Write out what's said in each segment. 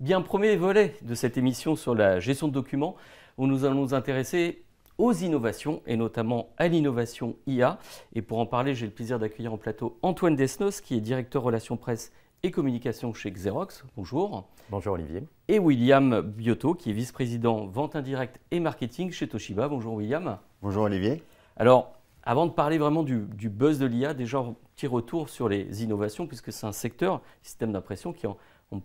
Bien, premier volet de cette émission sur la gestion de documents, où nous allons nous intéresser aux innovations et notamment à l'innovation IA. Et pour en parler, j'ai le plaisir d'accueillir en plateau Antoine Desnos, qui est directeur relations presse et communication chez Xerox. Bonjour. Bonjour Olivier. Et William Biotto, qui est vice-président vente indirecte et marketing chez Toshiba. Bonjour William. Bonjour Olivier. Alors, avant de parler vraiment du buzz de l'IA, déjà un petit retour sur les innovations, puisque c'est un secteur, système d'impression, qui est en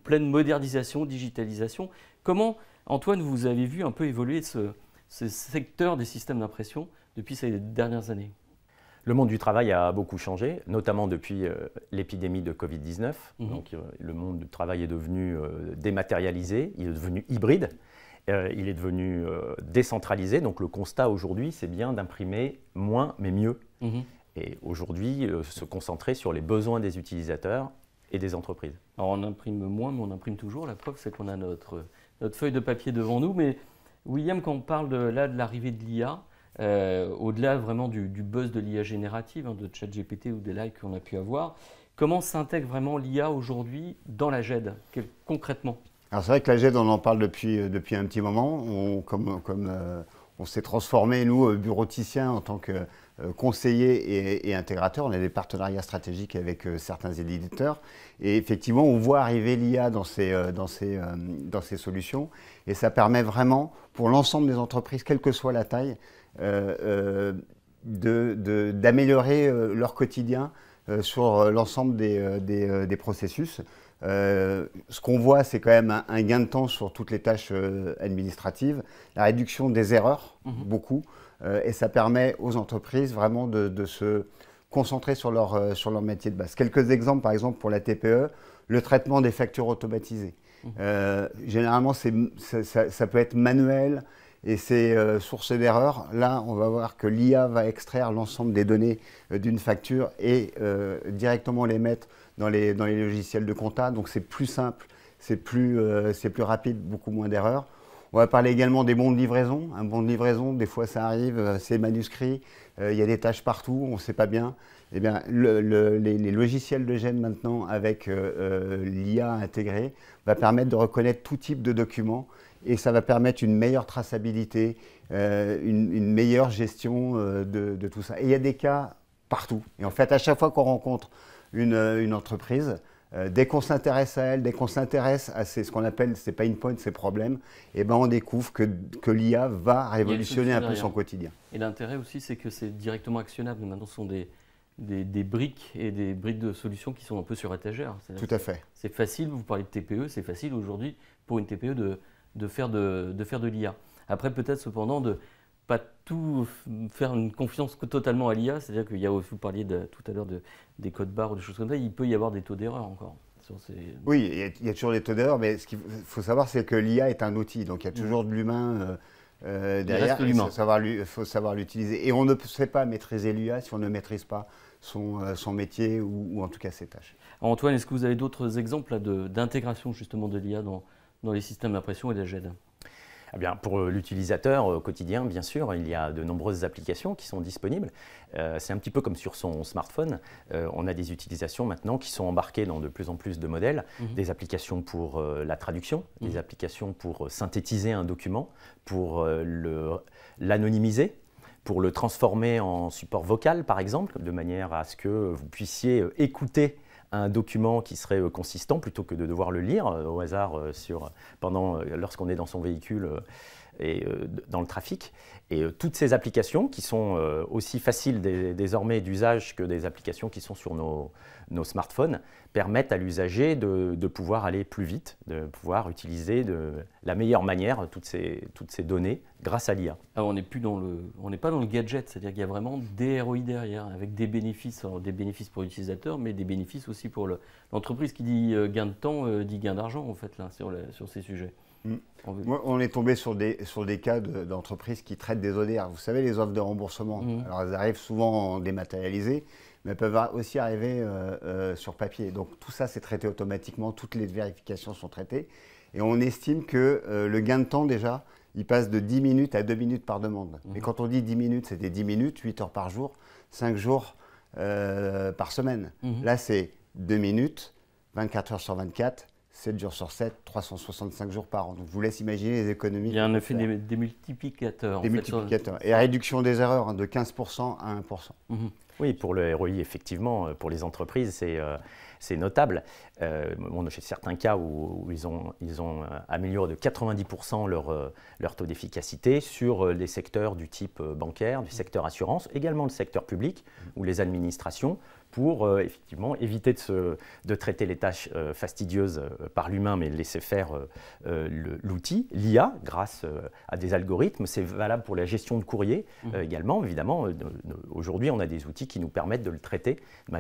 pleine modernisation, digitalisation. Comment, Antoine, vous avez vu un peu évoluer ce secteur des systèmes d'impression depuis ces dernières années? Le monde du travail a beaucoup changé, notamment depuis l'épidémie de Covid-19. Donc, le monde du travail est devenu dématérialisé, il est devenu hybride, il est devenu décentralisé. Donc le constat aujourd'hui, c'est bien d'imprimer moins mais mieux. Et aujourd'hui, se concentrer sur les besoins des utilisateurs et des entreprises. Alors on imprime moins, mais on imprime toujours. La preuve, c'est qu'on a notre feuille de papier devant nous. Mais William, quand on parle de l'arrivée de l'IA, au-delà vraiment du buzz de l'IA générative, de ChatGPT ou des likes qu'on a pu avoir, comment s'intègre vraiment l'IA aujourd'hui dans la GED, concrètement? Alors c'est vrai que la GED, on en parle depuis un petit moment. On s'est transformé, nous, bureauticiens, en tant que conseillers et intégrateurs. On a des partenariats stratégiques avec certains éditeurs. Et effectivement, on voit arriver l'IA dans ces solutions. Et ça permet vraiment, pour l'ensemble des entreprises, quelle que soit la taille, d'améliorer leur quotidien sur l'ensemble des processus. Ce qu'on voit, c'est quand même un gain de temps sur toutes les tâches administratives, la réduction des erreurs, beaucoup, et ça permet aux entreprises vraiment de se concentrer sur leur métier de base. Quelques exemples, par exemple, pour la TPE, le traitement des factures automatisées. Généralement, ça peut être manuel et c'est source d'erreur. Là, on va voir que l'IA va extraire l'ensemble des données d'une facture et directement les mettre dans les logiciels de compta. Donc c'est plus simple, c'est plus rapide, beaucoup moins d'erreurs. On va parler également des bons de livraison. Un bon de livraison, des fois ça arrive, c'est manuscrit, il y a des tâches partout, on ne sait pas bien. Eh bien, les logiciels de GED maintenant, avec l'IA intégrée, va permettre de reconnaître tout type de documents et ça va permettre une meilleure traçabilité, une meilleure gestion de tout ça. Et il y a des cas partout. Et en fait, à chaque fois qu'on rencontre une entreprise, dès qu'on s'intéresse à elle, dès qu'on s'intéresse à ce qu'on appelle ces pain points, ces problèmes, et ben on découvre que l'IA va révolutionner un peu son quotidien. Et l'intérêt aussi, c'est que c'est directement actionnable. Maintenant, ce sont des briques et des briques de solutions qui sont un peu sur étagère. Tout à fait. C'est facile, vous parlez de TPE, c'est facile aujourd'hui pour une TPE de faire de l'IA. Après, peut-être cependant de pas tout faire une confiance totalement à l'IA, c'est-à-dire qu'il y a, vous parliez tout à l'heure des codes barres ou des choses comme ça, il peut y avoir des taux d'erreur encore. Oui, il y a toujours des taux d'erreur, mais ce qu'il faut savoir, c'est que l'IA est un outil, donc il y a toujours de l'humain derrière, il faut savoir l'utiliser. Et on ne sait pas maîtriser l'IA si on ne maîtrise pas son métier ou en tout cas ses tâches. Alors Antoine, est-ce que vous avez d'autres exemples d'intégration justement de l'IA dans les systèmes d'impression et de la GED? Eh bien, pour l'utilisateur quotidien, bien sûr, il y a de nombreuses applications qui sont disponibles. C'est un petit peu comme sur son smartphone. On a des utilisations maintenant qui sont embarquées dans de plus en plus de modèles. Des applications pour la traduction, des applications pour synthétiser un document, pour l'anonymiser, pour le transformer en support vocal, par exemple, de manière à ce que vous puissiez écouter un document qui serait consistant plutôt que de devoir le lire au hasard lorsqu'on est dans son véhicule et dans le trafic. Et toutes ces applications qui sont aussi faciles désormais d'usage que des applications qui sont sur nos smartphones permettent à l'usager de pouvoir aller plus vite, de pouvoir utiliser de la meilleure manière toutes ces données grâce à l'IA. Alors on n'est pas dans le gadget, c'est-à-dire qu'il y a vraiment des ROI derrière, avec des bénéfices pour l'utilisateur, mais des bénéfices aussi pour l'entreprise. Qui dit gain de temps, dit gain d'argent en fait là, sur ces sujets. On est tombé sur des cas d'entreprises qui traitent des ODR. Vous savez, les offres de remboursement. Alors elles arrivent souvent en dématérialisé, mais elles peuvent aussi arriver sur papier. Donc tout ça, c'est traité automatiquement, toutes les vérifications sont traitées. Et on estime que le gain de temps déjà, il passe de 10 minutes à 2 minutes par demande. Mais quand on dit 10 minutes, c'était 10 minutes, 8 heures par jour, 5 jours par semaine. Là, c'est 2 minutes, 24 heures sur 24, 7 jours sur 7, 365 jours par an. Donc je vous laisse imaginer les économies. Il y a un effet des multiplicateurs. Des multiplicateurs. Et réduction des erreurs de 15% à 1%. Oui, pour le ROI, effectivement, pour les entreprises, c'est notable. Chez certains cas où ils ont amélioré de 90% leur taux d'efficacité sur les secteurs du type bancaire, du secteur assurance, également le secteur public ou les administrations, pour effectivement éviter de traiter les tâches fastidieuses par l'humain, mais laisser faire l'outil, l'IA, grâce à des algorithmes. C'est valable pour la gestion de courrier également, évidemment. Aujourd'hui, on a des outils qui nous permettent de le traiter de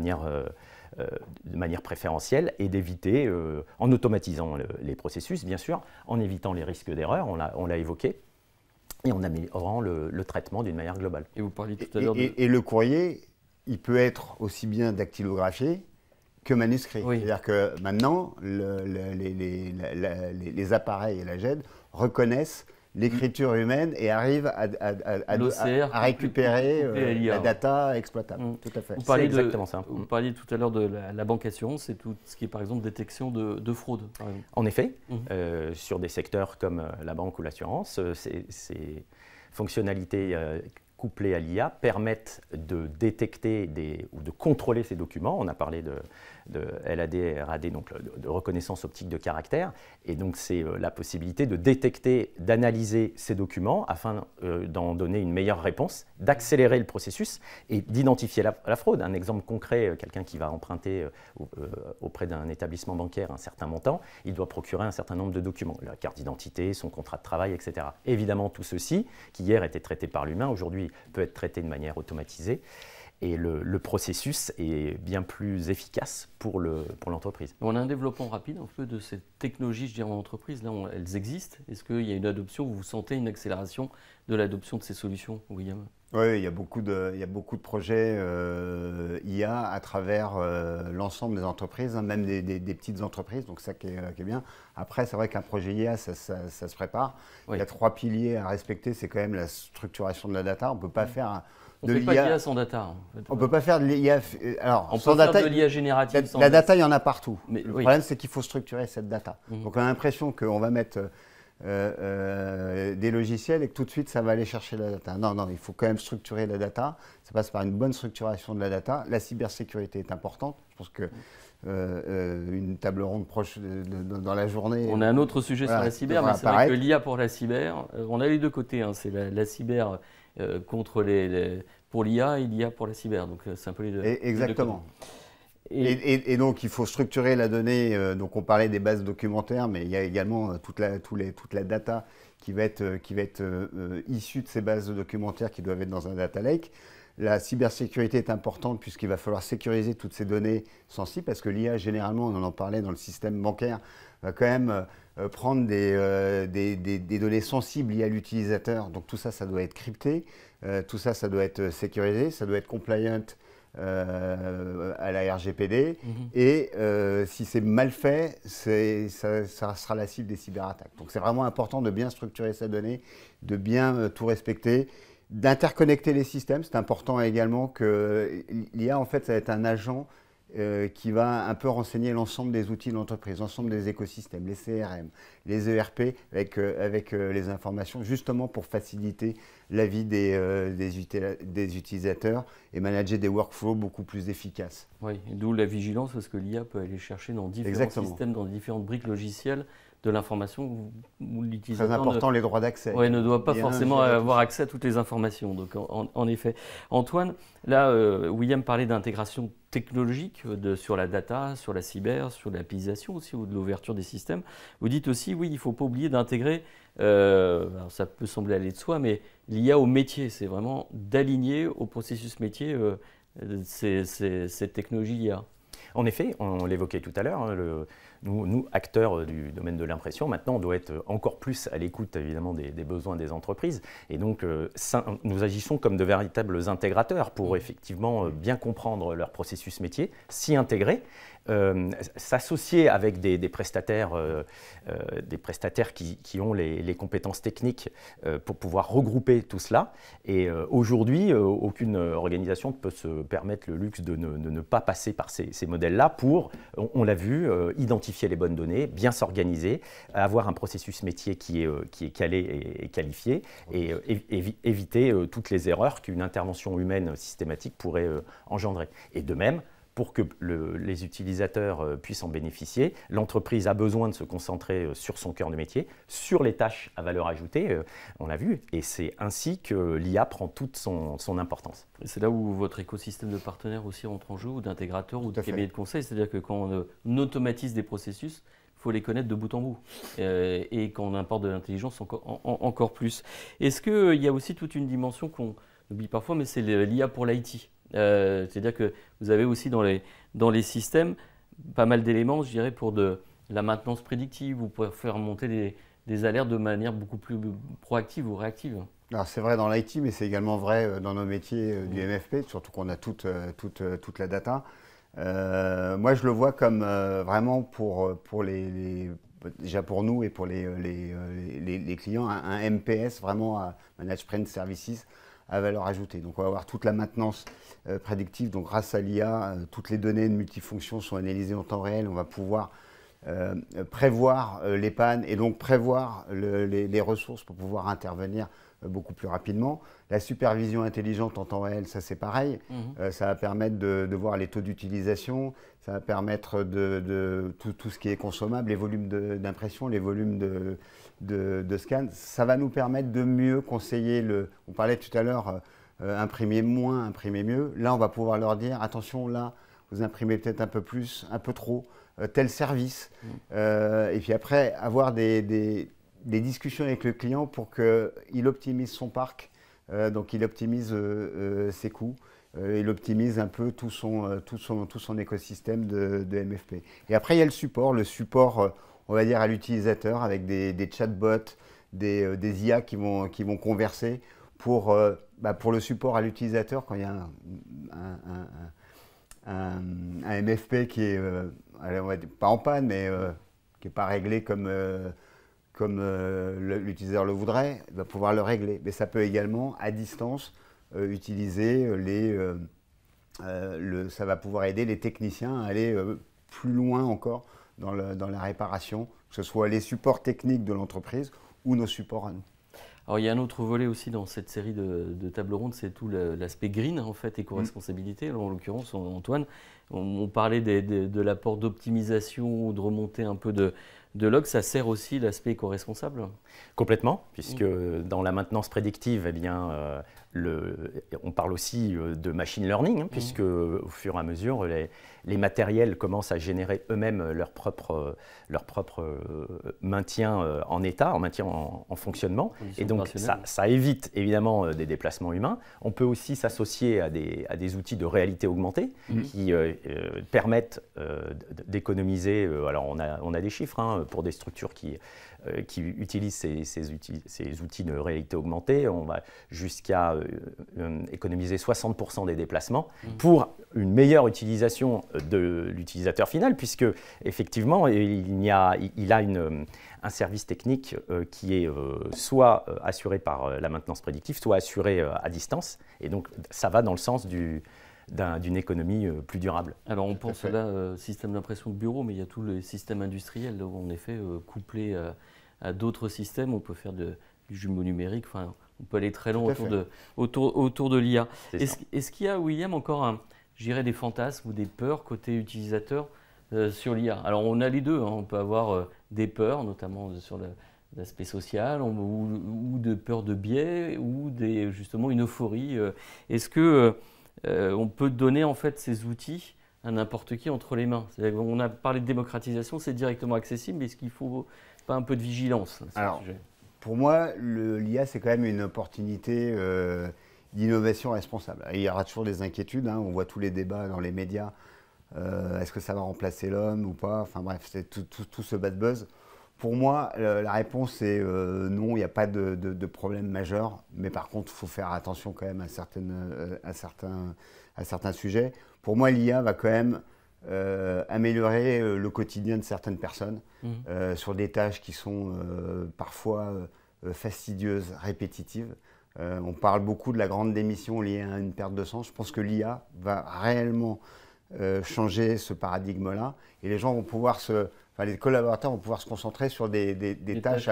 manière préférentielle et d'éviter, en automatisant les processus, bien sûr, en évitant les risques d'erreur, on l'a évoqué, et en améliorant le traitement d'une manière globale. Et vous parliez tout à l'heure et le courrier, il peut être aussi bien dactylographié que manuscrit. Oui. C'est-à-dire que maintenant, les appareils et la GED reconnaissent l'écriture humaine et arrivent à récupérer la data exploitable. Tout à fait. Vous parliez tout à l'heure de la banque assurance et tout ce qui est par exemple détection de fraude. Par exemple. En effet, sur des secteurs comme la banque ou l'assurance, ces fonctionnalités couplées à l'IA permettent de détecter ou de contrôler ces documents. On a parlé de LAD et RAD, donc de reconnaissance optique de caractère. Et donc, c'est la possibilité de détecter, d'analyser ces documents afin d'en donner une meilleure réponse, d'accélérer le processus et d'identifier la fraude. Un exemple concret, quelqu'un qui va emprunter auprès d'un établissement bancaire un certain montant, il doit procurer un certain nombre de documents, la carte d'identité, son contrat de travail, etc. Évidemment, tout ceci, qui hier était traité par l'humain, aujourd'hui peut être traité de manière automatisée. Et le processus est bien plus efficace pour l'entreprise. On a un développement rapide un peu de cette technologie, je dirais, en entreprise. Là, elles existent. Est-ce qu'il y a une adoption, vous sentez une accélération de l'adoption de ces solutions, William? Oui, il y a beaucoup de projets IA à travers l'ensemble des entreprises, hein, même des petites entreprises, donc ça qui est bien. Après, c'est vrai qu'un projet IA, ça se prépare. Oui. Il y a 3 piliers à respecter, c'est quand même la structuration de la data. On ne peut pas faire... On ne fait pas d'IA sans data. En fait. On ne peut pas faire de l'IA. Alors, on peut faire de l'IA générative sans la data, il y en a partout. Mais, le problème, c'est qu'il faut structurer cette data. Donc, on a l'impression qu'on va mettre des logiciels et que tout de suite, ça va aller chercher la data. Non, il faut quand même structurer la data. Ça passe par une bonne structuration de la data. La cybersécurité est importante. Je pense que une table ronde proche dans la journée. On a un autre sujet sur la cyber, mais c'est vrai que l'IA pour la cyber, on a les deux côtés. Hein, c'est la cyber contre pour l'IA et l'IA pour la cyber. Donc c'est un peu les deux. Exactement. Et donc il faut structurer la donnée. Donc on parlait des bases documentaires, mais il y a également toute la data qui va être issue de ces bases documentaires qui doivent être dans un data lake. La cybersécurité est importante puisqu'il va falloir sécuriser toutes ces données sensibles parce que l'IA, généralement, on en parlait dans le système bancaire, va quand même prendre des données sensibles liées à l'utilisateur. Donc tout ça, ça doit être crypté, tout ça, ça doit être sécurisé, ça doit être compliant à la RGPD. Et si c'est mal fait, ça sera la cible des cyberattaques. Donc c'est vraiment important de bien structurer sa donnée, de bien tout respecter. D'interconnecter les systèmes, c'est important également que l'IA, en fait, ça va être un agent qui va un peu renseigner l'ensemble des outils de l'entreprise, l'ensemble des écosystèmes, les CRM, les ERP, avec les informations, justement pour faciliter la vie des utilisateurs et manager des workflows beaucoup plus efficaces. Oui, d'où la vigilance, parce que l'IA peut aller chercher dans différents systèmes, dans différentes briques logicielles, de l'information où l'utilisateur... Très important, les droits d'accès. Oui, ne doit pas forcément avoir accès à toutes les informations. Donc, en effet. Antoine, là, William parlait d'intégration technologique sur la data, sur la cyber, sur l'application aussi, ou de l'ouverture des systèmes. Vous dites aussi, oui, il ne faut pas oublier d'intégrer, alors ça peut sembler aller de soi, mais l'IA au métier. C'est vraiment d'aligner au processus métier cette technologie IA. En effet, on l'évoquait tout à l'heure, hein, nous, acteurs du domaine de l'impression, maintenant, on doit être encore plus à l'écoute, évidemment, des besoins des entreprises. Et donc, nous agissons comme de véritables intégrateurs pour, effectivement, bien comprendre leur processus métier, s'y intégrer, s'associer avec des prestataires qui ont les compétences techniques pour pouvoir regrouper tout cela. Et aujourd'hui, aucune organisation ne peut se permettre le luxe de ne pas passer par ces modèles-là pour, on l'a vu, identifier les bonnes données, bien s'organiser, avoir un processus métier qui est calé et qualifié, et éviter toutes les erreurs qu'une intervention humaine systématique pourrait engendrer. Et de même, pour que les utilisateurs puissent en bénéficier, l'entreprise a besoin de se concentrer sur son cœur de métier, sur les tâches à valeur ajoutée, on l'a vu, et c'est ainsi que l'IA prend toute son importance. C'est là où votre écosystème de partenaires aussi rentre en jeu, ou d'intégrateurs, ou de cabinets de conseil, c'est-à-dire que quand on automatise des processus, il faut les connaître de bout en bout, et quand on importe de l'intelligence, encore plus. Est-ce qu'il y a aussi toute une dimension qu'on oublie parfois, mais c'est l'IA pour l'IT? C'est-à-dire que vous avez aussi dans les systèmes pas mal d'éléments, je dirais, pour de la maintenance prédictive, ou pour faire monter des alertes de manière beaucoup plus proactive ou réactive. Alors c'est vrai dans l'IT, mais c'est également vrai dans nos métiers du MFP, surtout qu'on a toute la data. Moi je le vois comme vraiment déjà pour nous et pour les clients, un MPS, vraiment un Managed Print Services, à valeur ajoutée. Donc on va avoir toute la maintenance prédictive. Donc grâce à l'IA, toutes les données de multifonctions sont analysées en temps réel. On va pouvoir prévoir les pannes et donc prévoir les ressources pour pouvoir intervenir beaucoup plus rapidement. La supervision intelligente en temps réel, ça c'est pareil. Ça va permettre de voir les taux d'utilisation, ça va permettre de tout ce qui est consommable, les volumes d'impression, les volumes de scan. Ça va nous permettre de mieux conseiller on parlait tout à l'heure, imprimer moins, imprimer mieux. Là, on va pouvoir leur dire, attention, là, vous imprimez peut-être un peu plus, un peu trop, tel service. Et puis après, avoir des discussions avec le client pour qu'il optimise son parc, donc il optimise ses coûts, il optimise un peu tout son écosystème de MFP. Et après, il y a le support, on va dire, à l'utilisateur, avec des chatbots, des IA qui vont converser pour le support à l'utilisateur quand il y a un MFP qui est, on va dire, pas en panne, mais qui n'est pas réglé comme l'utilisateur le voudrait, il va pouvoir le régler. Mais ça peut également, à distance, utiliser ça va pouvoir aider les techniciens à aller plus loin encore dans la réparation, que ce soit les supports techniques de l'entreprise ou nos supports à nous. Alors il y a un autre volet aussi dans cette série de tables rondes, c'est tout l'aspect green en fait, éco-responsabilité. En l'occurrence, Antoine, on parlait de l'apport d'optimisation ou de remontée un peu de log, ça sert aussi l'aspect éco-responsable? Complètement, puisque dans la maintenance prédictive, eh bien, on parle aussi de machine learning, puisque au fur et à mesure, les matériels commencent à générer eux-mêmes leur propre maintien en état, en maintien en fonctionnement. Et donc, ça évite évidemment des déplacements humains. On peut aussi s'associer à des outils de réalité augmentée qui permettent d'économiser. Alors, on a des chiffres pour des structures qui utilisent ces outils de réalité augmentée. On va jusqu'à économiser 60% des déplacements pour une meilleure utilisation de l'utilisateur final, puisque effectivement, il a un service technique qui est soit assuré par la maintenance prédictive, soit assuré à distance. Et donc, ça va dans le sens d'une économie plus durable. Alors on pense là système d'impression de bureau, mais il y a tous les systèmes industriels où en effet couplés à d'autres systèmes, on peut faire du jumeau numérique, enfin, on peut aller très loin autour de l'IA. Est-ce qu'il y a, William, encore des fantasmes ou des peurs côté utilisateur sur l'IA? Alors on a les deux, on peut avoir des peurs, notamment sur l'aspect social, ou de peurs de biais, ou justement une euphorie. Est-ce que on peut donner en fait ces outils à n'importe qui entre les mains? On a parlé de démocratisation, c'est directement accessible, mais est-ce qu'il ne faut pas un peu de vigilance sur ce sujet? Pour moi, l'IA, c'est quand même une opportunité d'innovation responsable. Il y aura toujours des inquiétudes, on voit tous les débats dans les médias. Est-ce que ça va remplacer l'homme ou pas? Enfin bref, c'est tout ce bad buzz. Pour moi, la réponse est non, il n'y a pas de problème majeur. Mais par contre, il faut faire attention quand même à certains sujets. Pour moi, l'IA va quand même améliorer le quotidien de certaines personnes sur des tâches qui sont parfois fastidieuses, répétitives. On parle beaucoup de la grande démission liée à une perte de sens. Je pense que l'IA va réellement changer ce paradigme-là et les gens vont pouvoir les collaborateurs vont pouvoir se concentrer sur des tâches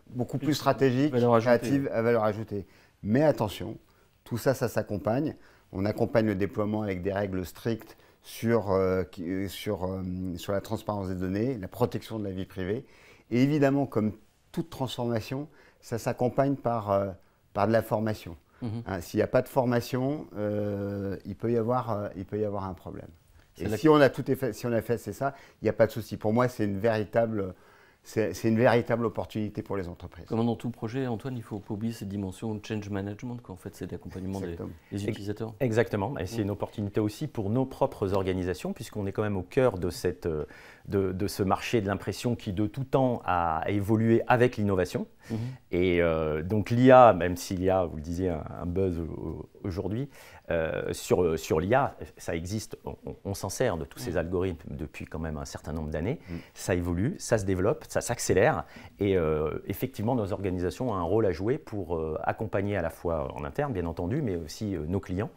beaucoup plus stratégiques, créatives, à valeur ajoutée. Mais attention, tout ça, ça s'accompagne. On accompagne le déploiement avec des règles strictes sur la transparence des données, la protection de la vie privée. Et évidemment, comme toute transformation, ça s'accompagne par de la formation. S'il n'y a pas de formation, il peut y avoir un problème. Et si on a fait, c'est ça, il n'y a pas de souci. Pour moi, c'est une véritable opportunité pour les entreprises. Comme dans tout projet, Antoine, il ne faut pas oublier cette dimension de change management, en fait, c'est l'accompagnement des utilisateurs. Exactement, et c'est une opportunité aussi pour nos propres organisations, puisqu'on est quand même au cœur de ce marché de l'impression qui de tout temps a évolué avec l'innovation. Et donc l'IA, même s'il y a, vous le disiez, un buzz aujourd'hui, sur l'IA, ça existe, on s'en sert de tous ces algorithmes depuis quand même un certain nombre d'années. Ça évolue, ça se développe, ça s'accélère et effectivement nos organisations ont un rôle à jouer pour accompagner à la fois en interne bien entendu, mais aussi nos clients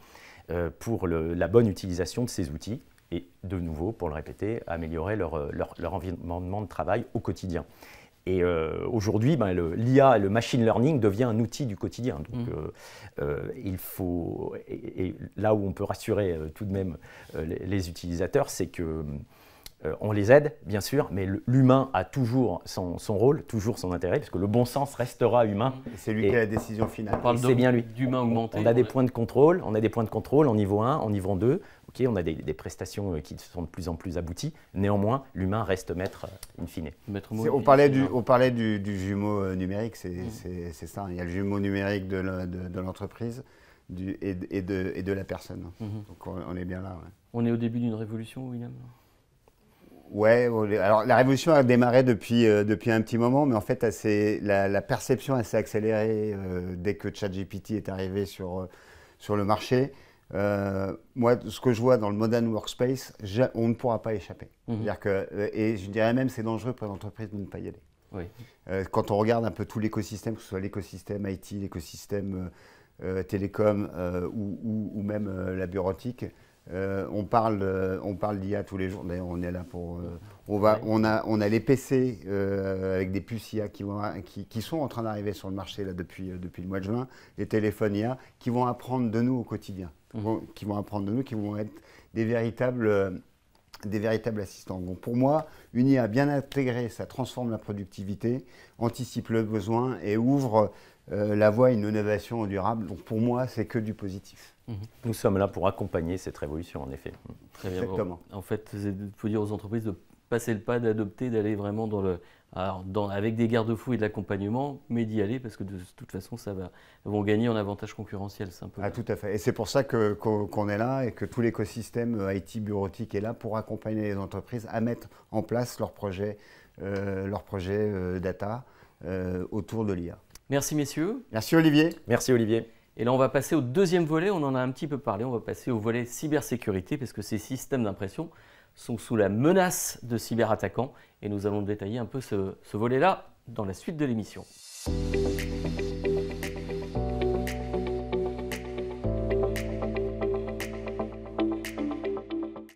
pour la bonne utilisation de ces outils et de nouveau, pour le répéter, améliorer leur environnement de travail au quotidien. Et aujourd'hui, l'IA et le machine learning devient un outil du quotidien. Donc, il faut, et là où on peut rassurer tout de même les utilisateurs, c'est que on les aide, bien sûr, mais l'humain a toujours son rôle, toujours son intérêt, parce que le bon sens restera humain. C'est lui qui a la décision finale. C'est bien lui. D'humain augmenté. On a des points de contrôle, en niveau 1, en niveau 2. Okay, on a des prestations qui sont de plus en plus abouties. Néanmoins, l'humain reste maître in fine. On parlait du jumeau numérique, c'est ça. Il y a le jumeau numérique de l'entreprise et de la personne. Donc on est bien là. Ouais. On est au début d'une révolution, William ? Ouais, alors la révolution a démarré depuis un petit moment, mais en fait, la perception s'est accélérée dès que ChatGPT est arrivé sur le marché. Moi, ce que je vois dans le Modern Workspace, on ne pourra pas échapper. C'est-à-dire et je dirais même c'est dangereux pour l'entreprise de ne pas y aller. Oui. Quand on regarde un peu tout l'écosystème, que ce soit l'écosystème IT, l'écosystème télécom ou même la bureautique, on parle d'IA tous les jours. D'ailleurs, on est là pour. On a les PC avec des puces IA qui sont en train d'arriver sur le marché là, depuis le mois de juin, les téléphones IA qui vont apprendre de nous au quotidien, qui vont être des véritables assistants. Donc pour moi, une IA bien intégrée, ça transforme la productivité, anticipe le besoin et ouvre la voie à une innovation durable. Donc pour moi, c'est que du positif. Nous sommes là pour accompagner cette révolution, en effet. Très bien. Exactement. En fait, il faut dire aux entreprises de passer le pas, d'adopter, d'aller vraiment avec des garde-fous et de l'accompagnement, mais d'y aller parce que de toute façon, elles vont gagner en avantage concurrentiel. C'est un peu tout à fait. Et c'est pour ça qu'on est là et que tout l'écosystème IT bureautique est là pour accompagner les entreprises à mettre en place leurs projets data autour de l'IA. Merci messieurs. Merci Olivier. Merci Olivier. Et là, on va passer au deuxième volet, on en a un petit peu parlé, on va passer au volet cybersécurité parce que ces systèmes d'impression sont sous la menace de cyberattaquants et nous allons détailler un peu ce volet-là dans la suite de l'émission.